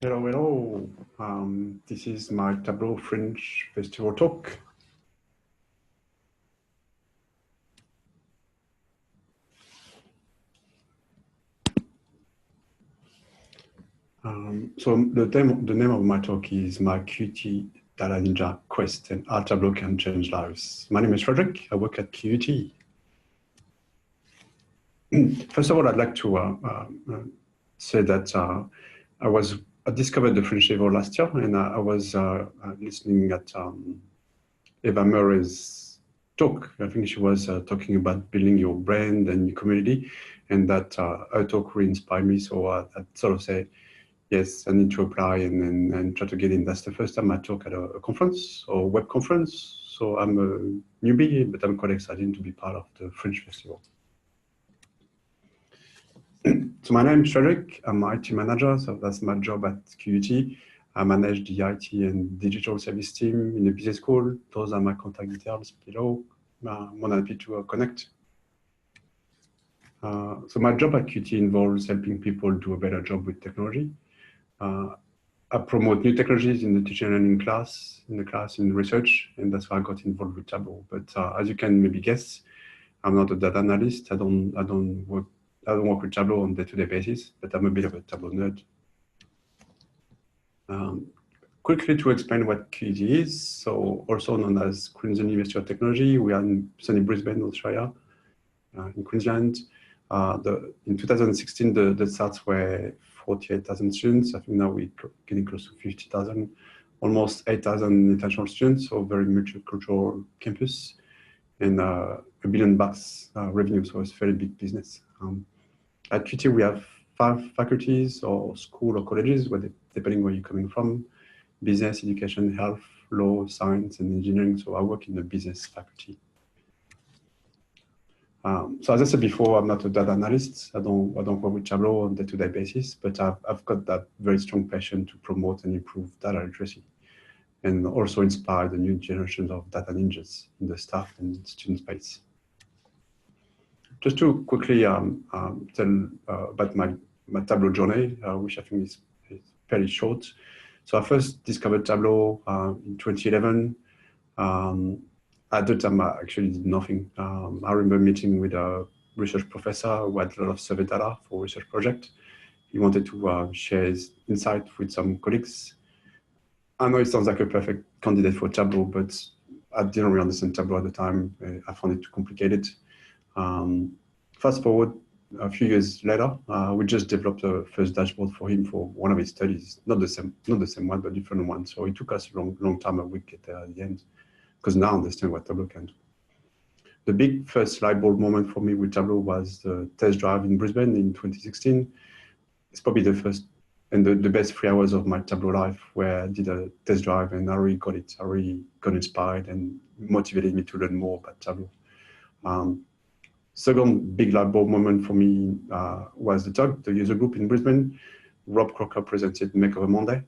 Hello, hello. This is my Tableau Fringe Festival talk. So the name of my talk is my QUT Data Ninja Quest and how Tableau can change lives. My name is Frederic. I work at QUT. First of all, I'd like to say that I discovered the Fringe Festival last year, and I was listening at Eva Murray's talk. I think she was talking about building your brand and your community, and that her talk really inspired me. So I sort of say, yes, I need to apply and try to get in. That's the first time I talk at a conference or web conference. So I'm a newbie, but I'm quite excited to be part of the Fringe Festival. So my name is Frederic. I'm IT manager, so that's my job at QUT. I manage the IT and digital service team in the business school. Those are my contact details below. More than happy to connect. So my job at QUT involves helping people do a better job with technology. I promote new technologies in the teaching and learning class, in research, and that's why I got involved with Tableau. But as you can maybe guess, I'm not a data analyst. I don't work with Tableau on a day-to-day basis, but I'm a bit of a Tableau nerd. Quickly to explain what QUT is, so also known as Queensland University of Technology, we are in sunny Brisbane, Australia, in Queensland. In 2016, the stats were 48,000 students. I think now we're getting close to 50,000, almost 8,000 international students, so very multicultural campus, and $1 billion revenue, so it's a very big business. At QUT, we have 5 faculties or school or colleges, depending where you're coming from: business, education, health, law, science, and engineering. So I work in the business faculty. So as I said before, I'm not a data analyst. I don't work with Tableau on a day-to-day basis, but I've got that very strong passion to promote and improve data literacy, and also inspire the new generations of data ninjas in the staff and student space. Just to quickly tell about my Tableau journey, which I think is fairly short. So I first discovered Tableau in 2011. At the time, I actually did nothing. I remember meeting with a research professor who had a lot of survey data for a research project. He wanted to share his insight with some colleagues. I know it sounds like a perfect candidate for Tableau, but I didn't really understand Tableau at the time. I found it too complicated. Fast forward a few years later, we just developed a first dashboard for him for one of his studies. Not the same one, but different one. So it took us a long time, and we get there at the end, because now I understand what Tableau can do. The big first light bulb moment for me with Tableau was the test drive in Brisbane in 2016. It's probably the first and the best 3 hours of my Tableau life, where I did a test drive and I really got it. I really got inspired and motivated me to learn more about Tableau. Second big light bulb moment for me was the talk, the user group in Brisbane. Rob Crocker presented Makeover Monday.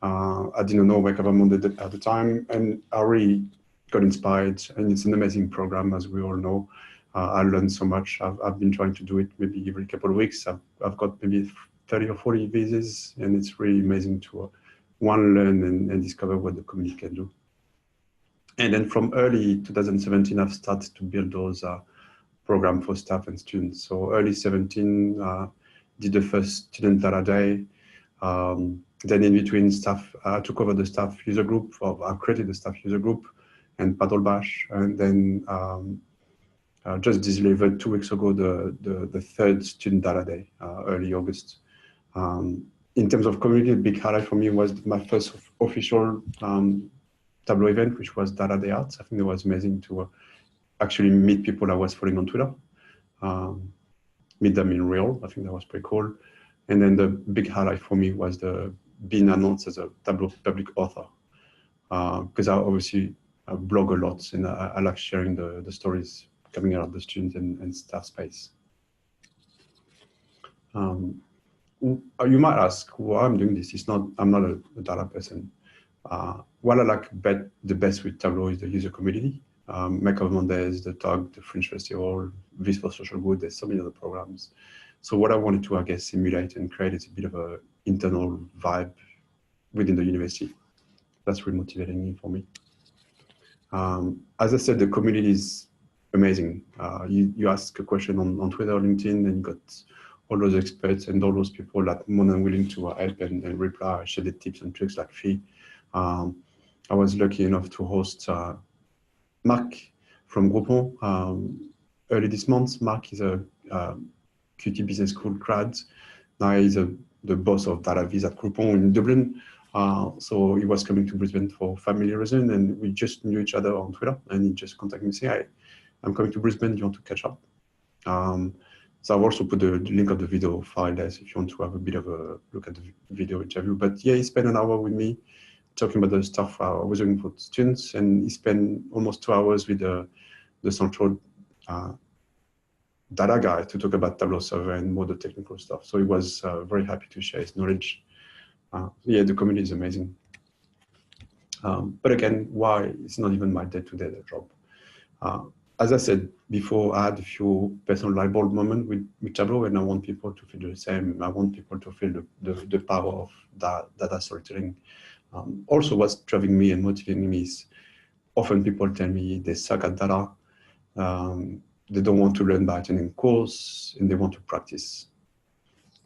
I didn't know Makeover Monday at the time, and I really got inspired, and it's an amazing program, as we all know. I learned so much. I've been trying to do it maybe every couple of weeks. I've got maybe 30 or 40 visits, and it's really amazing to learn and discover what the community can do. And then from early 2017, I've started to build those program for staff and students. So early 17, did the first student data day. Then in between staff, I took over the staff user group, I created the staff user group and Paddle Bash. And then just delivered 2 weeks ago the third student data day, early August. In terms of community, a big highlight for me was my first official Tableau event, which was Data Day Out. I think it was amazing to actually meet people I was following on Twitter, meet them in real. I think that was pretty cool. And then the big highlight for me was being announced as a Tableau public author, because I obviously blog a lot, and I like sharing the stories coming out of the student and staff space. You might ask why I'm doing this. I'm not a data person. What I like the best with Tableau is the user community. Makeover Mondays, the talk, the Fringe Festival, Vis for Social Good. There's so many other programs. So what I wanted to, I guess, simulate and create is a bit of an internal vibe within the university. That's really motivating for me. As I said, the community is amazing. You ask a question on Twitter or LinkedIn, and you got all those experts and all those people that are more than willing to help and reply, share the tips and tricks like Fee. I was lucky enough to host Mark from Groupon early this month. Mark is a QUT Business School grad. Now he's the boss of Data Viz at Groupon in Dublin. So he was coming to Brisbane for family reason, and we just knew each other on Twitter, and he just contacted me saying, "Hey, I'm coming to Brisbane, do you want to catch up?" So I've also put the link of the video file there if you want to have a bit of a look at the video interview. But yeah, he spent an hour with me talking about the stuff I was doing for students, and he spent almost 2 hours with the central data guy to talk about Tableau server and more the technical stuff. So he was very happy to share his knowledge. Yeah, the community is amazing. But again, why it's not even my day-to-day job. As I said before, I had a few personal light bulb moments with Tableau, and I want people to feel the same. I want people to feel the power of data storytelling. Also, what's driving me and motivating me is often people tell me they suck at data. They don't want to learn by attending course, and they want to practice.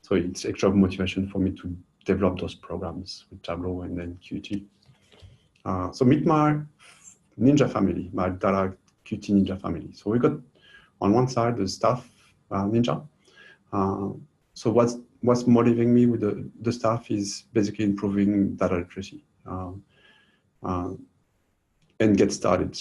So it's extra motivation for me to develop those programs with Tableau and then QUT. So meet my ninja family, my data QUT ninja family. So we got on one side the staff ninja. So what's motivating me with the staff is basically improving data literacy and get started.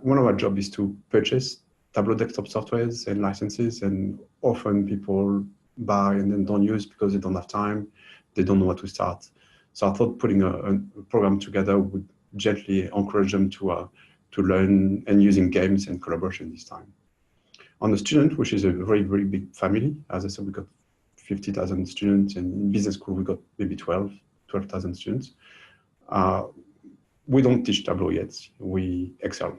One of our jobs is to purchase Tableau desktop softwares and licenses, and often people buy and then don't use because they don't have time, they don't know how to start. So I thought putting a program together would gently encourage them to learn and using games and collaboration this time. On the student, which is a very, very big family, as I said, we got 50,000 students, and in business school, we got maybe 12,000 students. We don't teach Tableau yet, we Excel.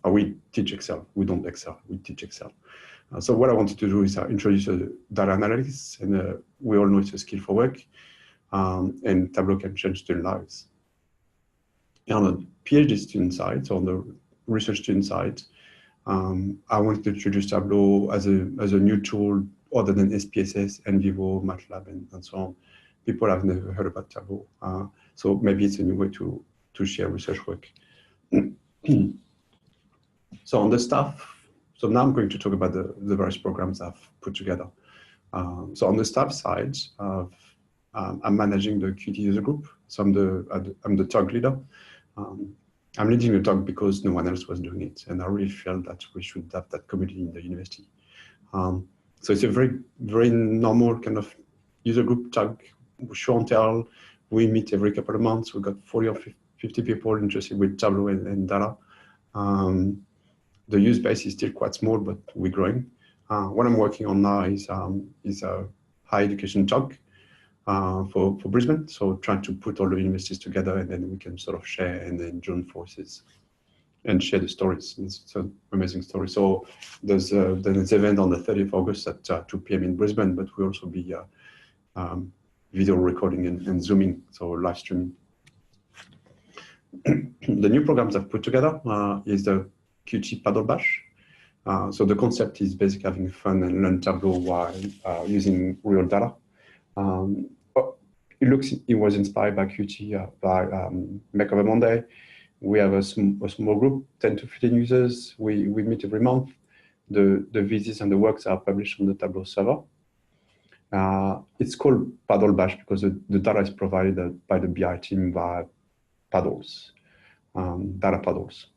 We teach Excel, we don't Excel, we teach Excel. So what I wanted to do is introduce data analytics, and we all know it's a skill for work, and Tableau can change student lives. And on the PhD student side, so on the research student side, I wanted to introduce Tableau as a new tool other than SPSS, NVivo, MATLAB, and so on. People have never heard about Tableau. So maybe it's a new way to share research work. So on the staff, so now I'm going to talk about the various programs I've put together. So on the staff side, I'm managing the QUT user group. So I'm the TOG leader. I'm leading the TOG because no one else was doing it, and I really felt that we should have that community in the university. So it's a very, very normal kind of user group TOG, show and tell. We meet every couple of months. We've got 40 or 50 people interested with Tableau and data. The use base is still quite small, but we're growing. What I'm working on now is a higher education TOG for Brisbane. So trying to put all the universities together, and then we can sort of share and then join forces and share the stories. It's an amazing story. So there's an event on the 30th of August at 2 p.m. in Brisbane, but we'll also be video recording and Zooming, so live streaming. The new programs I've put together is the QUT Paddle Bash. So the concept is basically having fun and learn Tableau while using real data. It was inspired by QUT, by Makeover Monday. We have a small group, 10 to 15 users. We meet every month. The visits and the works are published on the Tableau server. It's called Paddle Bash because the data is provided by the BI team via paddles, data paddles.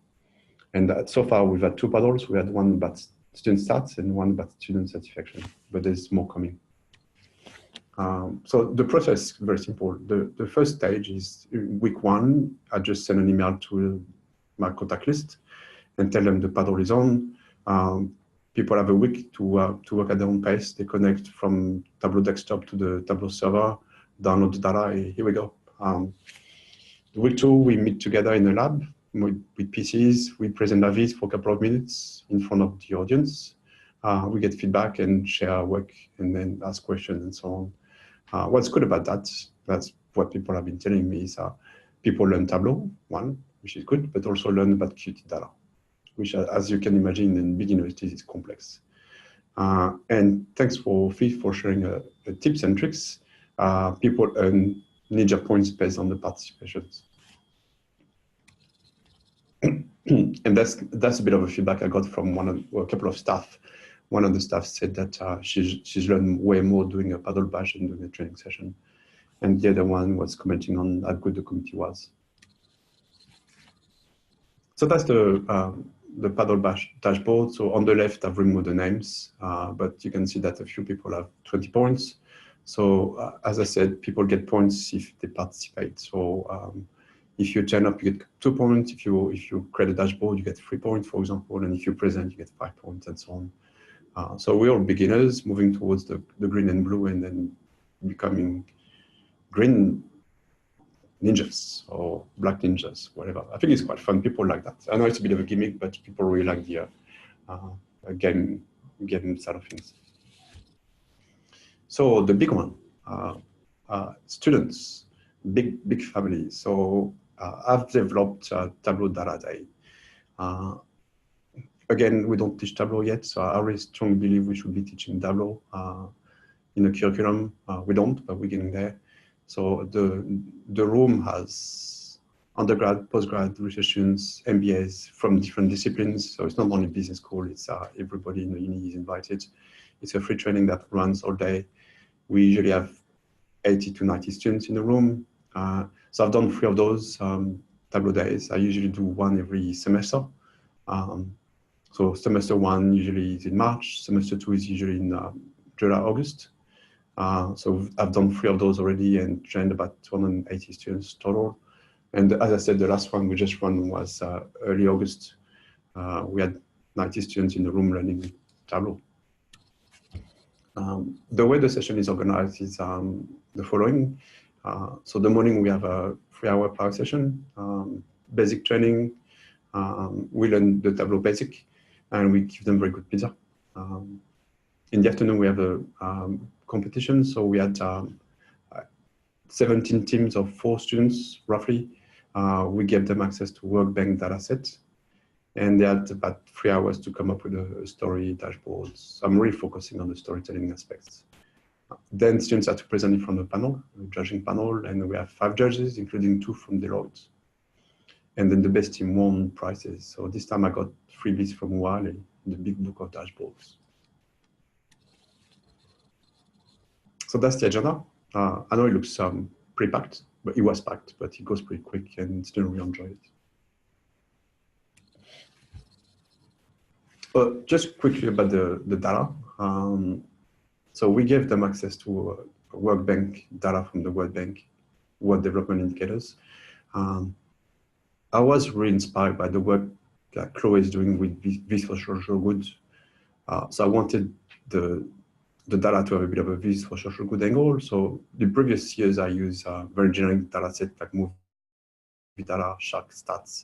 And so far we've had 2 paddles. We had one about student stats and one about student satisfaction, but there's more coming. So the process is very simple. The first stage is week 1. I just send an email to my contact list and tell them the paddle is on. People have a week to work at their own pace. They connect from Tableau desktop to the Tableau server, download the data, here we go. Week 2, we meet together in a lab with PCs. We present our vis for a couple of minutes in front of the audience. We get feedback and share our work and then ask questions and so on. What's good about that, that's what people have been telling me, is people learn Tableau, one, which is good, but also learn about QUT data, which, as you can imagine, in big universities is complex. And thanks for Fifth for sharing tips and tricks. People earn Ninja points based on the participations. And that's a bit of a feedback I got from a couple of staff. One of the staff said that she's learned way more doing a paddle bash than doing a training session. And the other one was commenting on how good the community was. So that's the paddle bash dashboard. So on the left, I've removed the names, but you can see that a few people have 20 points. So as I said, people get points if they participate. So if you turn up, you get 2 points. If you create a dashboard, you get 3 points, for example. And if you present, you get 5 points and so on. So we're all beginners moving towards the green and blue and then becoming green ninjas or black ninjas, whatever. I think it's quite fun. People like that. I know it's a bit of a gimmick, but people really like the game side of things. So the big one, students, big families. So I've developed Tableau Data Day. Again, we don't teach Tableau yet, so I really strongly believe we should be teaching Tableau in the curriculum. We don't, but we're getting there. So the room has undergrad, postgrad, research students, MBAs from different disciplines. So it's not only business school, it's everybody in the uni is invited. It's a free training that runs all day. We usually have 80 to 90 students in the room. So I've done 3 of those Tableau days. I usually do 1 every semester. So semester 1 usually is in March. Semester 2 is usually in July, August. So I've done 3 of those already and trained about 280 students total. And as I said, the last one we just ran was early August. We had 90 students in the room learning Tableau. The way the session is organized is the following. So the morning we have a 3-hour power session, basic training. We learn the Tableau basic and we give them very good pizza. In the afternoon we have a competition. So we had 17 teams of 4 students roughly. We gave them access to Workbank datasets. And they had about 3 hours to come up with a story dashboard. I'm really focusing on the storytelling aspects. Then students had to present in front of a panel, a judging panel, and we have 5 judges, including 2 from Deloitte. And then the best team won prizes. So this time I got freebies from Wale, the big book of dashboards. So that's the agenda. I know it looks pretty packed, but it was packed, but it goes pretty quick and students really enjoy it. Just quickly about the data. So we gave them access to Workbank data from the World Bank, World Development Indicators. I was really inspired by the work that Chloe is doing with Vis for Social Good. So I wanted the data to have a bit of a Vis for Social Good angle. So the previous years I used very generic data set like movie data, Shark stats.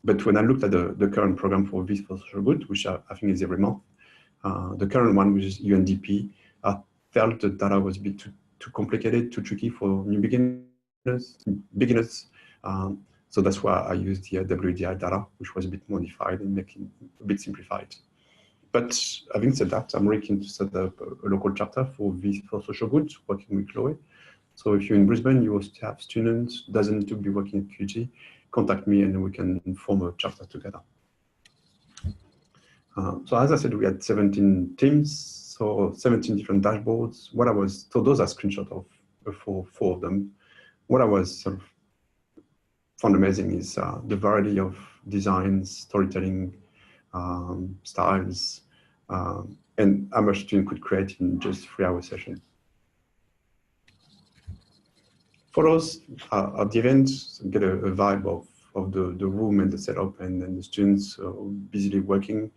But when I looked at the current program for Vis for Social Good, which I think is every month, the current one, which is UNDP, I felt the data was a bit too complicated, too tricky for new beginners. So that's why I used the WDI data, which was a bit modified and making a bit simplified. But having said that, I'm really keen to set up a local chapter for Vis for Social Good, working with Chloe. So if you're in Brisbane, you also have students, doesn't need to be working at QUT, contact me and we can form a chapter together. So as I said, we had 17 teams, so 17 different dashboards. So those are screenshots of four of them. What I was sort of found amazing is the variety of designs, storytelling, styles, and how much student could create in just 3-hour session. Photos of the event, get a vibe of the room and the setup and the students busily working.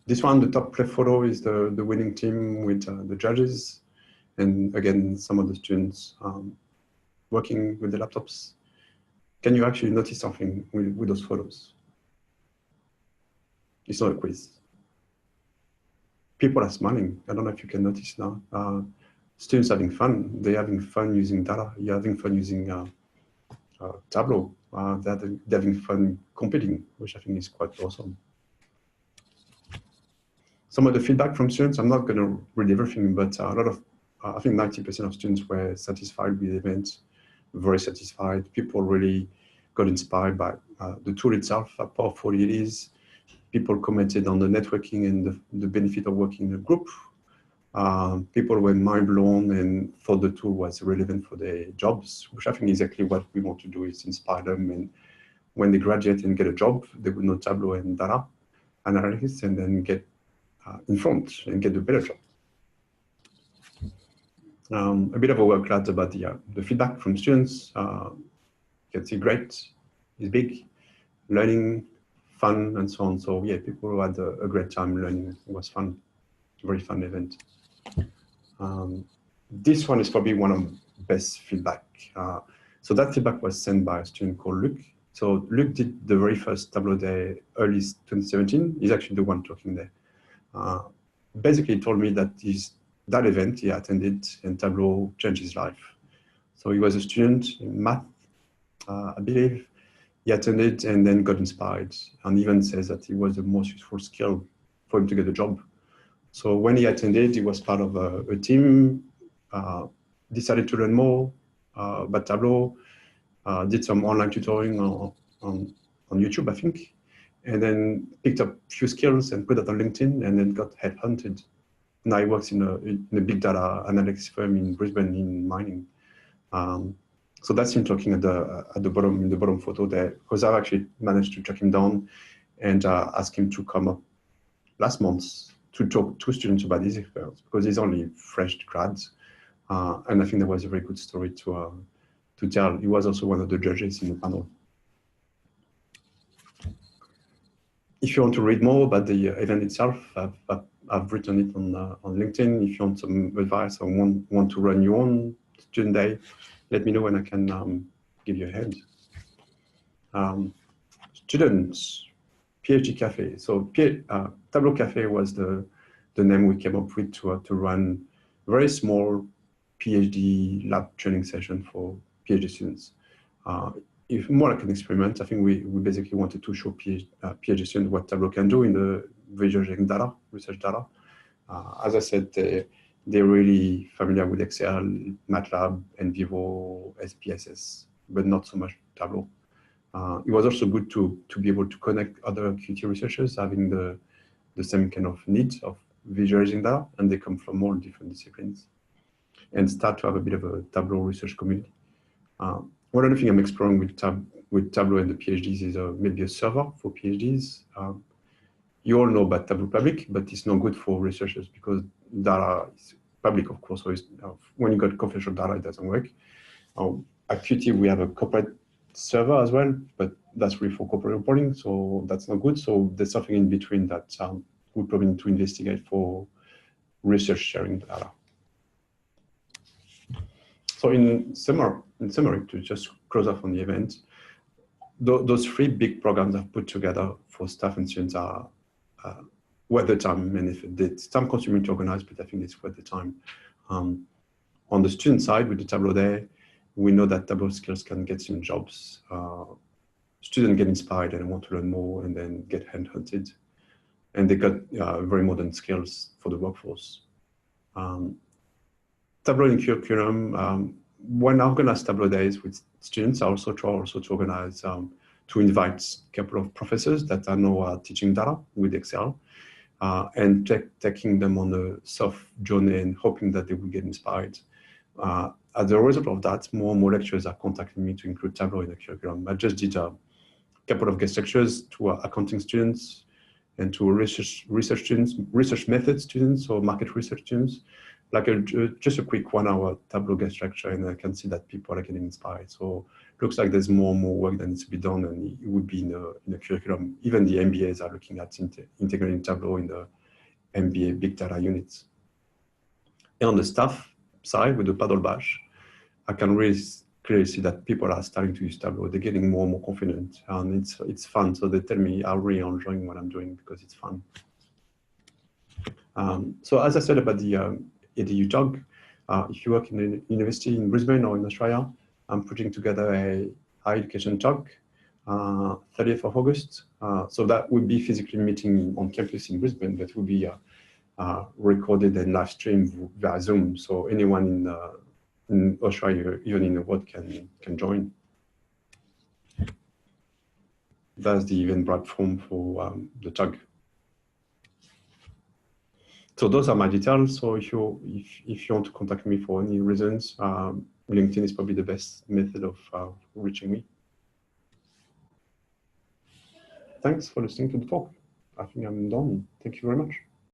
This one, the top left photo is the winning team with the judges. And again, some of the students working with the laptops. Can you actually notice something with those photos? It's not a quiz. People are smiling. I don't know if you can notice now. Students having fun. They're having fun using data. You're having fun using Tableau. They're having fun competing, which I think is quite awesome. Some of the feedback from students, I'm not going to read everything, but a lot of, I think 90% of students were satisfied with the event, very satisfied. People really got inspired by the tool itself, how powerful it is. People commented on the networking and the benefit of working in a group. People were mind blown and thought the tool was relevant for their jobs, which I think exactly what we want to do is inspire them. And when they graduate and get a job, they would know Tableau and data analytics and then get in front and get a better job. A bit of a word cloud about the feedback from students. You can see great, is big, learning, fun, and so on. So yeah, people had a great time learning. It was fun, very fun event. This one is probably one of the best feedback. So that feedback was sent by a student called Luc. So Luc did the very first Tableau Day early 2017. He's actually the one talking there. Basically, he told me that that event he attended and Tableau changed his life. So he was a student in math, I believe. He attended and then got inspired, and even says that it was the most useful skill for him to get a job. So when he attended, he was part of a team, decided to learn more about Tableau, did some online tutoring on YouTube, I think, and then picked up a few skills and put that on LinkedIn, and then got headhunted. Now he works in a big data analytics firm in Brisbane in mining. So that's him talking at the bottom, in the bottom photo there, because I've actually managed to track him down and ask him to come up last month to talk to students about his experience, because he's only fresh grad. And I think that was a very good story to tell. He was also one of the judges in the panel. If you want to read more about the event itself, I've written it on LinkedIn. If you want some advice or want to run your own student day, let me know and I can give you a hand. Students, PhD Cafe. So Tableau Cafe was the name we came up with to run very small PhD lab training session for PhD students. If more like an experiment, I think we basically wanted to show PhD students what Tableau can do in the visualizing data, research data. As I said, they're really familiar with Excel, MATLAB, NVivo, SPSS, but not so much Tableau. It was also good to be able to connect other QUT researchers having the same kind of need of visualizing data, and they come from all different disciplines, and start to have a bit of a Tableau research community. One other thing I'm exploring with Tableau and the PhDs is maybe a server for PhDs. You all know about Tableau Public, but it's not good for researchers because data is public, of course. So when you got confidential data, it doesn't work. At QUT, we have a corporate server as well, but that's really for corporate reporting, so that's not good. So there's something in between that we probably need to investigate for research sharing data. So in summary, to just close off on the event, those three big programs I've put together for staff and students are worth the time, and if it's time consuming to organize, but I think it's worth the time. On the student side, with the Tableau Day, we know that Tableau skills can get some jobs. Students get inspired and want to learn more and then get hand-hunted. And they got very modern skills for the workforce. Tableau in curriculum, we're now organize Tableau Days with students. I also try to organize, to invite a couple of professors that I know are teaching data with Excel and taking them on a soft journey and hoping that they will get inspired. As a result of that, more and more lecturers are contacting me to include Tableau in the curriculum. I just did a couple of guest lectures to accounting students and to research students, research method students or market research students, like just a quick 1 hour Tableau guest lecture, and I can see that people are getting inspired. So it looks like there's more and more work that needs to be done, and it would be in the curriculum. Even the MBAs are looking at integrating Tableau in the MBA big data units. And on the staff side, with the paddle bash, I can really clearly see that people are starting to use Tableau. They're getting more and more confident, and it's fun. So they tell me I'm really enjoying what I'm doing because it's fun. So as I said about the EDU talk, if you work in a university in Brisbane or in Australia, I'm putting together a higher education talk, 30th of August. So that would be physically meeting on campus in Brisbane, but will be recorded and live streamed via Zoom. So anyone in Australia, even in the world, can join. That's the Eventbrite form for the talk. So those are my details. So if you want to contact me for any reasons, LinkedIn is probably the best method of reaching me. Thanks for listening to the talk. I think I'm done. Thank you very much.